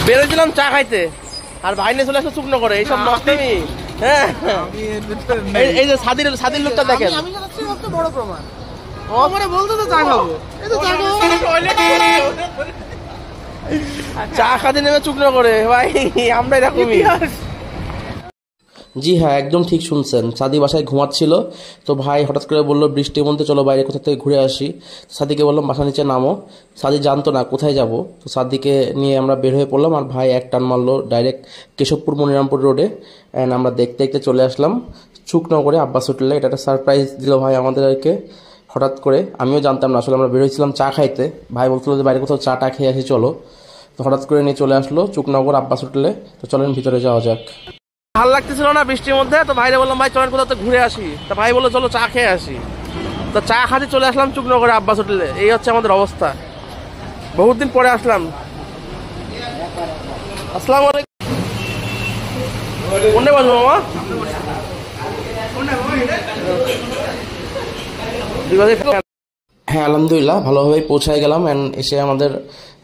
বেরোছিলাম চা খাইতে, আর ভাই নিয়ে চলে আসলো শুকনো করে। এইসব নষ্টামি। হ্যাঁ, এই যে সাদির লোকটা দেখেন। বড় প্রমাণ বলতে তো চা খাবো, চা খাতে নেমে শুকনো করে। ভাই আমরা এরকমই। জি হ্যাঁ, একদম ঠিক শুনছেন। সাদি বাসায় ঘুমাচ্ছিল, তো ভাই হঠাৎ করে বললো বৃষ্টির মধ্যে চলো বাইরে কোথা থেকে ঘুরে আসি। সাদিকে বললাম বাসা নিচে নামো। সাদি জানতো না কোথায় যাব, তো সাদিকে নিয়ে আমরা বের হয়ে পড়লাম। আর ভাই এক টান মারলো ডাইরেক্ট কেশবপুর মনিরামপুর রোডে। অ্যান্ড আমরা দেখতে দেখতে চলে আসলাম শুকনগরে আব্বাস হোটেলে। এটা একটা সারপ্রাইজ দিল ভাই আমাদেরকে হঠাৎ করে। আমিও জানতাম না, আসলে আমরা বেরোয়েছিলাম চা খাইতে। ভাই বলছিল যে বাইরে কোথাও চাটা খেয়ে আসি চলো, তো হঠাৎ করে নিয়ে চলে আসলো শুকনগর আব্বাস হোটেলে। তো চলেন ভিতরে যাওয়া যাক। ভালো লাগতেছিল না বৃষ্টির মধ্যে, তো ভাইরে বললাম ভাই চলেন কোথাও তো ঘুরে আসি। তো ভাই বললো চলো চা খেয়ে আসি। তো চা খাতে চলে আসলাম শুকনগরে আব্বাস হোটেলে। এই হচ্ছে আমাদের অবস্থা, বহুত দিন পরে আসলাম। আসসালামু আলাইকুম। কোনে বসবো মামা? হ্যাঁ আলহামদুলিল্লাহ ভালোভাবেই পৌঁছায় গেলাম। অ্যান্ড এসে আমাদের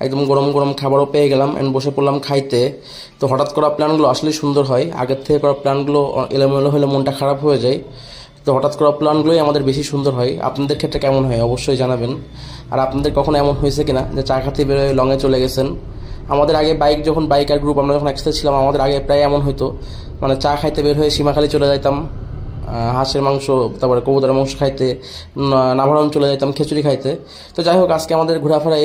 একদম গরম গরম খাবারও পেয়ে গেলাম। অ্যান্ড বসে পড়লাম খাইতে। তো হঠাৎ করা প্ল্যানগুলো আসলেই সুন্দর হয়, আগের থেকে করা প্ল্যানগুলো এলোমেলো হলে মনটা খারাপ হয়ে যায়। তো হঠাৎ করা প্ল্যানগুলোই আমাদের বেশি সুন্দর হয়। আপনাদের ক্ষেত্রে কেমন হয় অবশ্যই জানাবেন। আর আপনাদের কখনো এমন হয়েছে কিনা যে চা খাতে বেরোয় লংয়ে চলে গেছেন? আমাদের আগে বাইকার গ্রুপ আমরা যখন একসাথে ছিলাম, আমাদের আগে প্রায় এমন হতো, মানে চা খাইতে বের হয়ে সীমাখালি চলে যাইতাম হাঁসের মাংস, তারপরে কবুতরের মাংস খাইতে, নাভারম চলে যেতাম খিচুড়ি খাইতে। তো যাই হোক, আজকে আমাদের ঘোরাফেরা